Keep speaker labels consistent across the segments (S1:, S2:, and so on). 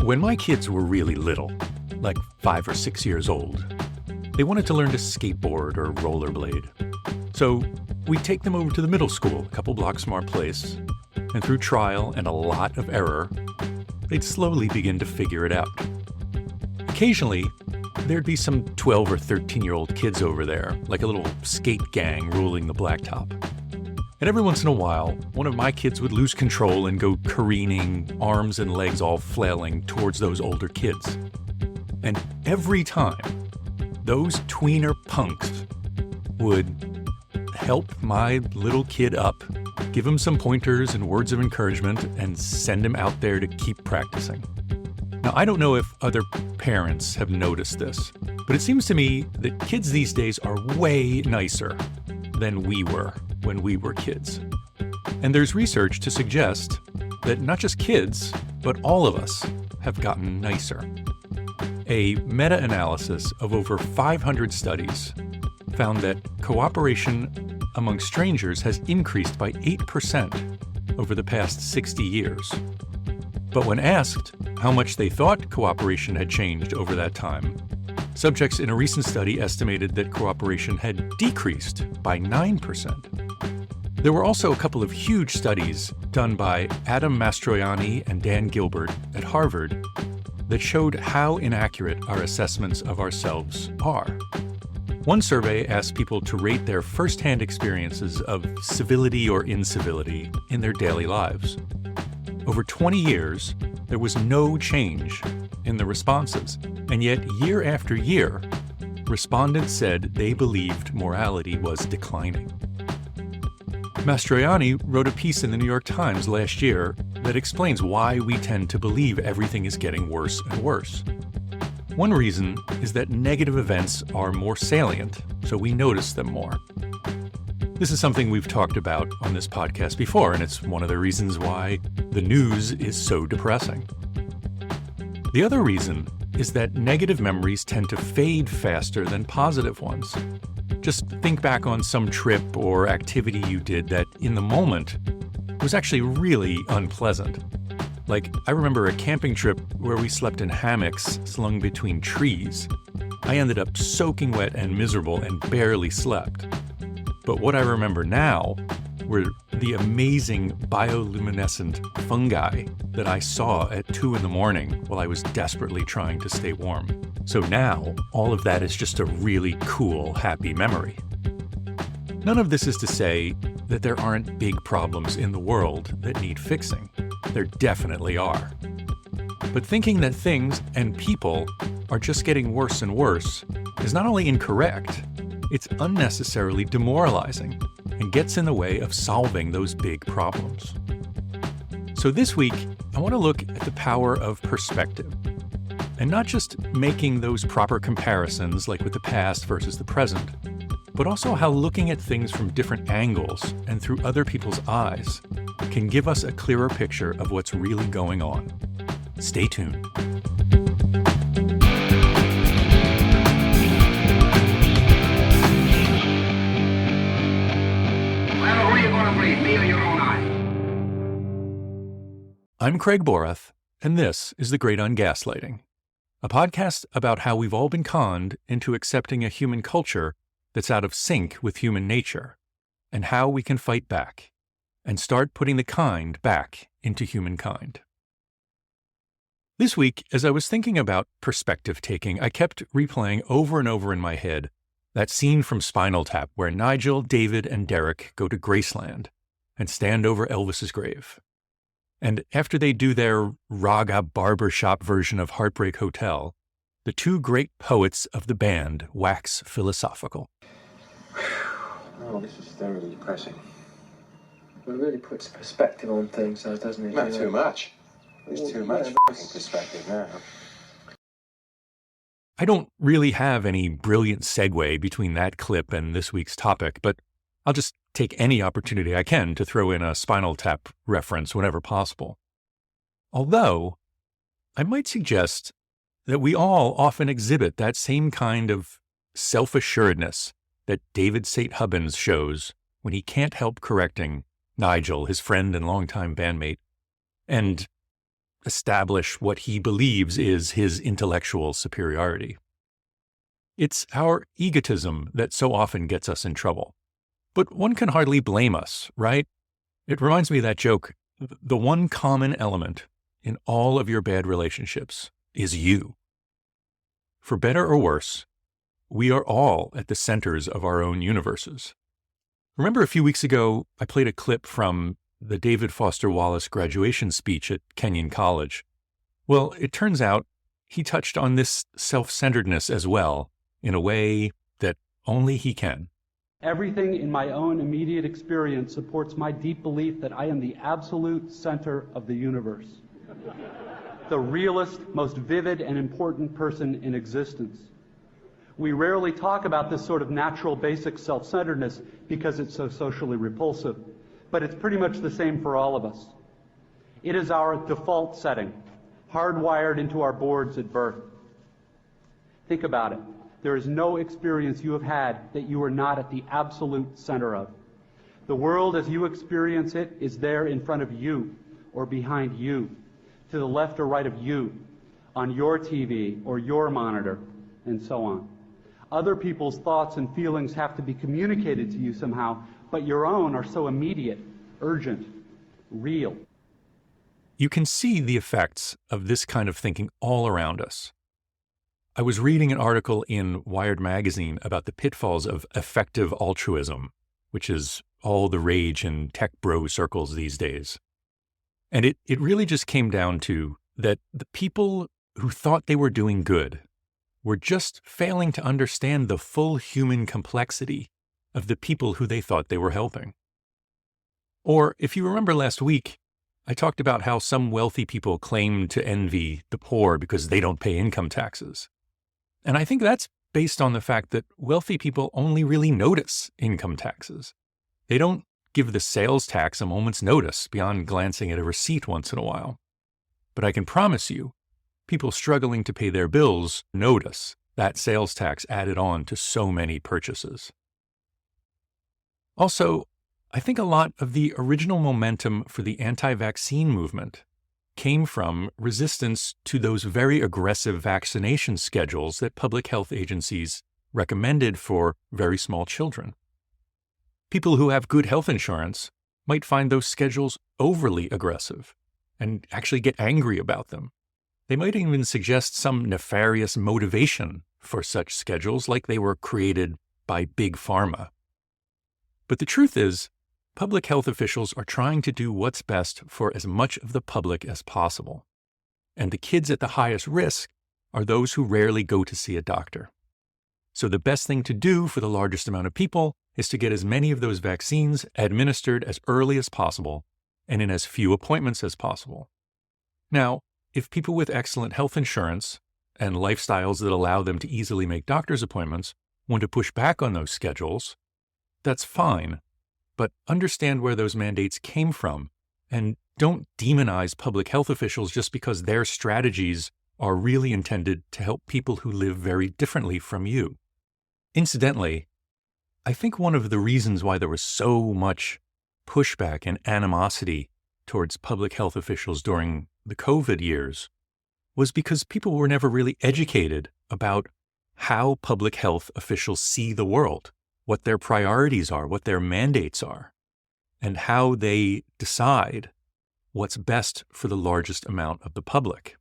S1: When my kids were really little, like 5 or 6 years old, they wanted to learn to skateboard or rollerblade. So we'd take them over to the middle school, a couple blocks from our place, and through trial and a lot of error, they'd slowly begin to figure it out. Occasionally, there'd be some 12 or 13-year-old kids over there, like a little skate gang ruling the blacktop. And every once in a while, one of my kids would lose control and go careening, arms and legs all flailing towards those older kids. And every time, those tweener punks would help my little kid up, give him some pointers and words of encouragement, and send him out there to keep practicing. Now, I don't know if other parents have noticed this, but it seems to me that kids these days are way nicer than we were when we were kids. And there's research to suggest that not just kids, but all of us have gotten nicer. A meta-analysis of over 500 studies found that cooperation among strangers has increased by 8% over the past 60 years. But when asked how much they thought cooperation had changed over that time, subjects in a recent study estimated that cooperation had decreased by 9%. There were also a couple of huge studies done by Adam Mastroianni and Dan Gilbert at Harvard that showed how inaccurate our assessments of ourselves are. One survey asked people to rate their firsthand experiences of civility or incivility in their daily lives. Over 20 years, there was no change in the responses, and yet year after year, respondents said they believed morality was declining. Mastroianni wrote a piece in the New York Times last year that explains why we tend to believe everything is getting worse and worse. One reason is that negative events are more salient, so we notice them more. This is something we've talked about on this podcast before, and it's one of the reasons why the news is so depressing. The other reason is that negative memories tend to fade faster than positive ones. Just think back on some trip or activity you did that, in the moment, was actually really unpleasant. Like, I remember a camping trip where we slept in hammocks slung between trees. I ended up soaking wet and miserable and barely slept. But what I remember now were the amazing bioluminescent fungi that I saw at 2 in the morning while I was desperately trying to stay warm. So now, all of that is just a really cool, happy memory. None of this is to say that there aren't big problems in the world that need fixing. There definitely are. But thinking that things and people are just getting worse and worse is not only incorrect, it's unnecessarily demoralizing and gets in the way of solving those big problems. So this week, I want to look at the power of perspective, and not just making those proper comparisons like with the past versus the present, but also how looking at things from different angles and through other people's eyes can give us a clearer picture of what's really going on. Stay tuned. I'm Craig Borath, and this is The Great Ungaslighting, a podcast about how we've all been conned into accepting a human culture that's out of sync with human nature, and how we can fight back and start putting the kind back into humankind. This week, as I was thinking about perspective taking, I kept replaying over and over in my head that scene from Spinal Tap where Nigel, David, and Derek go to Graceland and stand over Elvis's grave. And after they do their raga barbershop version of Heartbreak Hotel, the two great poets of the band wax philosophical.
S2: Oh, this is terribly depressing.
S3: It really puts perspective on things, though, doesn't it?
S2: Not too much. There's too much fucking perspective now.
S1: I don't really have any brilliant segue between that clip and this week's topic, but I'll just take any opportunity I can to throw in a Spinal Tap reference whenever possible. Although, I might suggest that we all often exhibit that same kind of self-assuredness that David St. Hubbins shows when he can't help correcting Nigel, his friend and longtime bandmate, and establish what he believes is his intellectual superiority. It's our egotism that so often gets us in trouble. But one can hardly blame us, right? It reminds me of that joke, the one common element in all of your bad relationships is you. For better or worse, we are all at the centers of our own universes. Remember a few weeks ago, I played a clip from the David Foster Wallace graduation speech at Kenyon College. Well, it turns out he touched on this self-centeredness as well, in a way that only he can.
S4: Everything in my own immediate experience supports my deep belief that I am the absolute center of the universe, the realest, most vivid and important person in existence. We rarely talk about this sort of natural, basic self-centeredness because it's so socially repulsive, but it's pretty much the same for all of us. It is our default setting, hardwired into our boards at birth. Think about it. There is no experience you have had that you are not at the absolute center of. The world as you experience it is there in front of you or behind you, to the left or right of you, on your TV or your monitor, and so on. Other people's thoughts and feelings have to be communicated to you somehow, but your own are so immediate, urgent, real.
S1: You can see the effects of this kind of thinking all around us. I was reading an article in Wired magazine about the pitfalls of effective altruism, which is all the rage in tech bro circles these days. And it really just came down to that the people who thought they were doing good were just failing to understand the full human complexity of the people who they thought they were helping. Or, if you remember last week, I talked about how some wealthy people claim to envy the poor because they don't pay income taxes. And I think that's based on the fact that wealthy people only really notice income taxes. They don't give the sales tax a moment's notice beyond glancing at a receipt once in a while. But I can promise you, people struggling to pay their bills notice that sales tax added on to so many purchases. Also, I think a lot of the original momentum for the anti-vaccine movement came from resistance to those very aggressive vaccination schedules that public health agencies recommended for very small children. People who have good health insurance might find those schedules overly aggressive and actually get angry about them. They might even suggest some nefarious motivation for such schedules, like they were created by Big Pharma. But the truth is, public health officials are trying to do what's best for as much of the public as possible. And the kids at the highest risk are those who rarely go to see a doctor. So the best thing to do for the largest amount of people is to get as many of those vaccines administered as early as possible and in as few appointments as possible. Now, if people with excellent health insurance and lifestyles that allow them to easily make doctor's appointments want to push back on those schedules, that's fine. But understand where those mandates came from and don't demonize public health officials just because their strategies are really intended to help people who live very differently from you. Incidentally, I think one of the reasons why there was so much pushback and animosity towards public health officials during the COVID years was because people were never really educated about how public health officials see the world, what their priorities are, what their mandates are, and how they decide what's best for the largest amount of the public.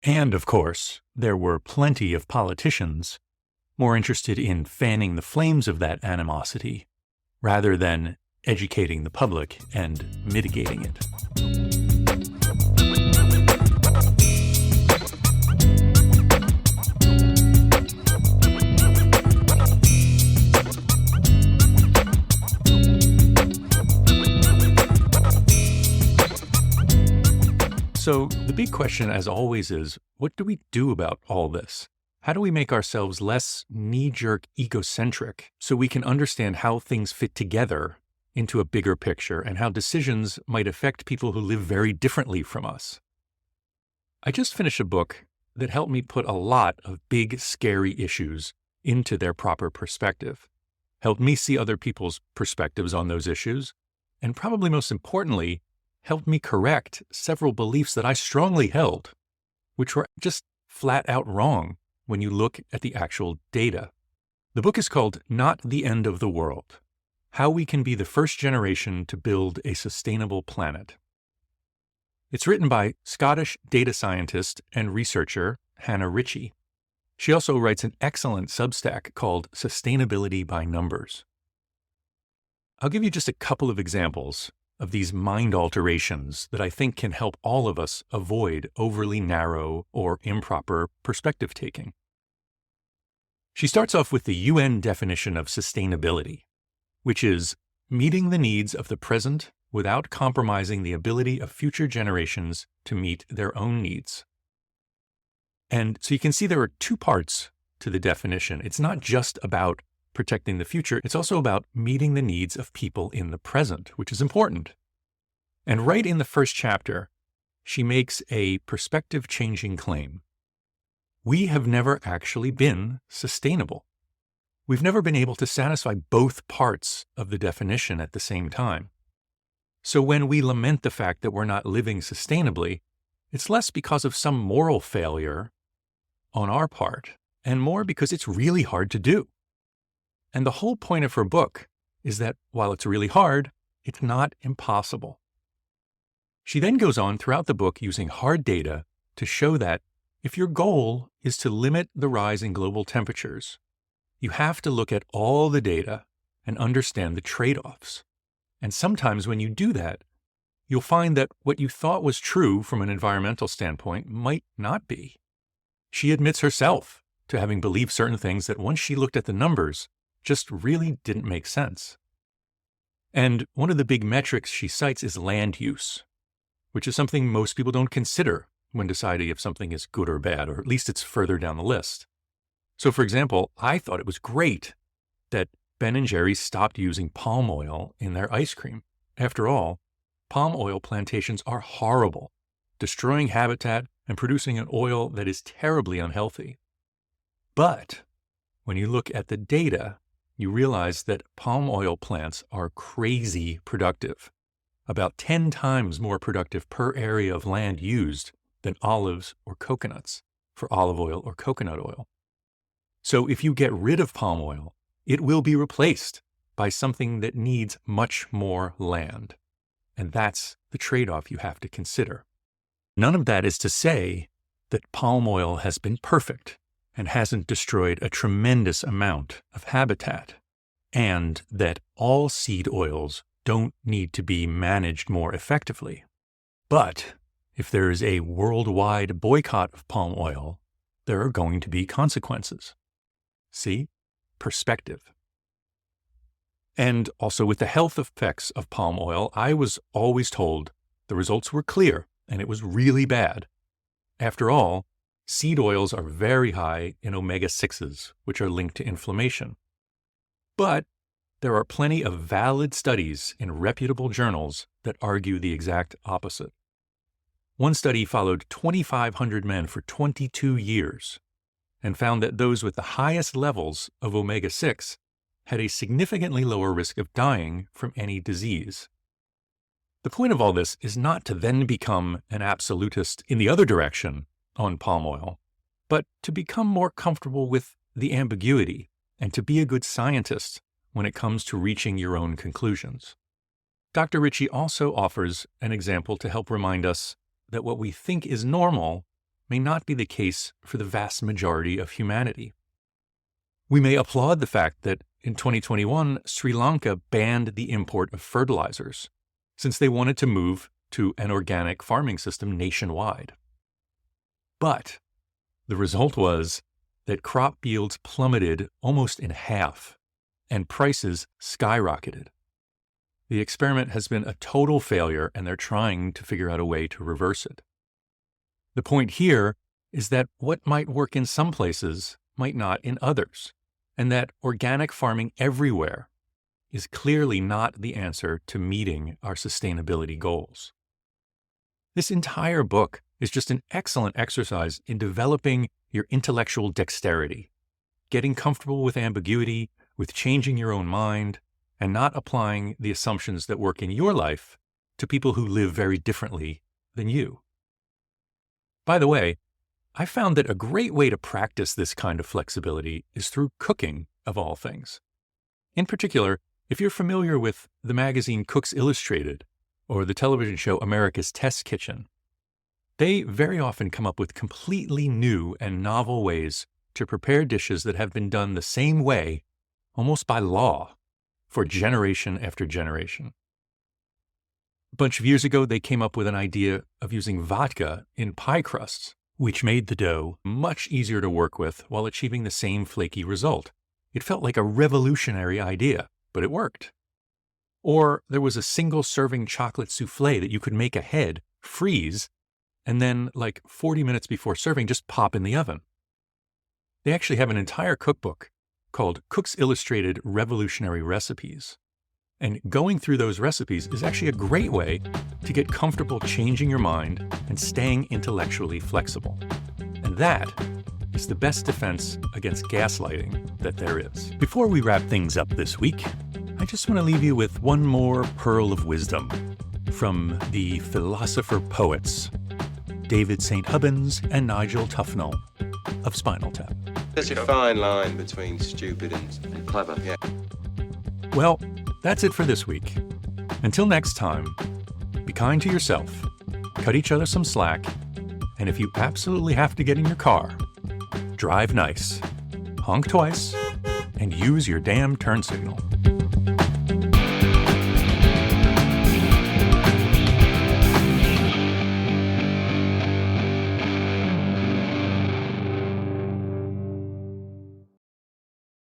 S1: And, of course, there were plenty of politicians more interested in fanning the flames of that animosity rather than educating the public and mitigating it. So the big question, as always, is what do we do about all this? How do we make ourselves less knee-jerk egocentric so we can understand how things fit together into a bigger picture and how decisions might affect people who live very differently from us? I just finished a book that helped me put a lot of big, scary issues into their proper perspective, helped me see other people's perspectives on those issues, and probably most importantly, helped me correct several beliefs that I strongly held, which were just flat out wrong when you look at the actual data. The book is called Not the End of the World: How We Can Be the First Generation to Build a Sustainable Planet. It's written by Scottish data scientist and researcher Hannah Ritchie. She also writes an excellent Substack called Sustainability by Numbers. I'll give you just a couple of examples of these mind alterations that I think can help all of us avoid overly narrow or improper perspective taking. She starts off with the UN definition of sustainability, which is meeting the needs of the present without compromising the ability of future generations to meet their own needs. And so you can see there are two parts to the definition. It's not just about protecting the future, it's also about meeting the needs of people in the present, which is important. And right in the first chapter, she makes a perspective-changing claim. We have never actually been sustainable. We've never been able to satisfy both parts of the definition at the same time. So when we lament the fact that we're not living sustainably, it's less because of some moral failure on our part, and more because it's really hard to do. And the whole point of her book is that while it's really hard, it's not impossible. She then goes on throughout the book using hard data to show that if your goal is to limit the rise in global temperatures, you have to look at all the data and understand the trade-offs. And sometimes when you do that, you'll find that what you thought was true from an environmental standpoint might not be. She admits herself to having believed certain things that once she looked at the numbers, just really didn't make sense. And one of the big metrics she cites is land use, which is something most people don't consider when deciding if something is good or bad, or at least it's further down the list. So for example, I thought it was great that Ben & Jerry's stopped using palm oil in their ice cream. After all, palm oil plantations are horrible, destroying habitat and producing an oil that is terribly unhealthy. But when you look at the data, you realize that palm oil plants are crazy productive, about 10 times more productive per area of land used than olives or coconuts for olive oil or coconut oil. So if you get rid of palm oil, it will be replaced by something that needs much more land. And that's the trade-off you have to consider. None of that is to say that palm oil has been perfect and hasn't destroyed a tremendous amount of habitat, and that all seed oils don't need to be managed more effectively. But if there is a worldwide boycott of palm oil, there are going to be consequences. See? Perspective. And also with the health effects of palm oil, I was always told the results were clear and it was really bad. After all, seed oils are very high in omega-6s, which are linked to inflammation. But there are plenty of valid studies in reputable journals that argue the exact opposite. One study followed 2,500 men for 22 years and found that those with the highest levels of omega-6 had a significantly lower risk of dying from any disease. The point of all this is not to then become an absolutist in the other direction on palm oil, but to become more comfortable with the ambiguity and to be a good scientist when it comes to reaching your own conclusions. Dr. Ritchie also offers an example to help remind us that what we think is normal may not be the case for the vast majority of humanity. We may applaud the fact that in 2021, Sri Lanka banned the import of fertilizers, since they wanted to move to an organic farming system nationwide. But the result was that crop yields plummeted almost in half, and prices skyrocketed. The experiment has been a total failure, and they're trying to figure out a way to reverse it. The point here is that what might work in some places might not in others, and that organic farming everywhere is clearly not the answer to meeting our sustainability goals. This entire book is just an excellent exercise in developing your intellectual dexterity, getting comfortable with ambiguity, with changing your own mind, and not applying the assumptions that work in your life to people who live very differently than you. By the way, I found that a great way to practice this kind of flexibility is through cooking, of all things. In particular, if you're familiar with the magazine Cooks Illustrated or the television show America's Test Kitchen, they very often come up with completely new and novel ways to prepare dishes that have been done the same way, almost by law, for generation after generation. A bunch of years ago, they came up with an idea of using vodka in pie crusts, which made the dough much easier to work with while achieving the same flaky result. It felt like a revolutionary idea, but it worked. Or there was a single-serving chocolate souffle that you could make ahead, freeze, and then, like 40 minutes before serving, just pop in the oven. They actually have an entire cookbook called Cooks Illustrated Revolutionary Recipes. And going through those recipes is actually a great way to get comfortable changing your mind and staying intellectually flexible. And that is the best defense against gaslighting that there is. Before we wrap things up this week, I just want to leave you with one more pearl of wisdom from the philosopher-poets David St. Hubbins and Nigel Tufnell of Spinal Tap.
S2: There's a fine line between stupid and clever. Yeah.
S1: Well, that's it for this week. Until next time, be kind to yourself, cut each other some slack, and if you absolutely have to get in your car, drive nice, honk twice, and use your damn turn signal.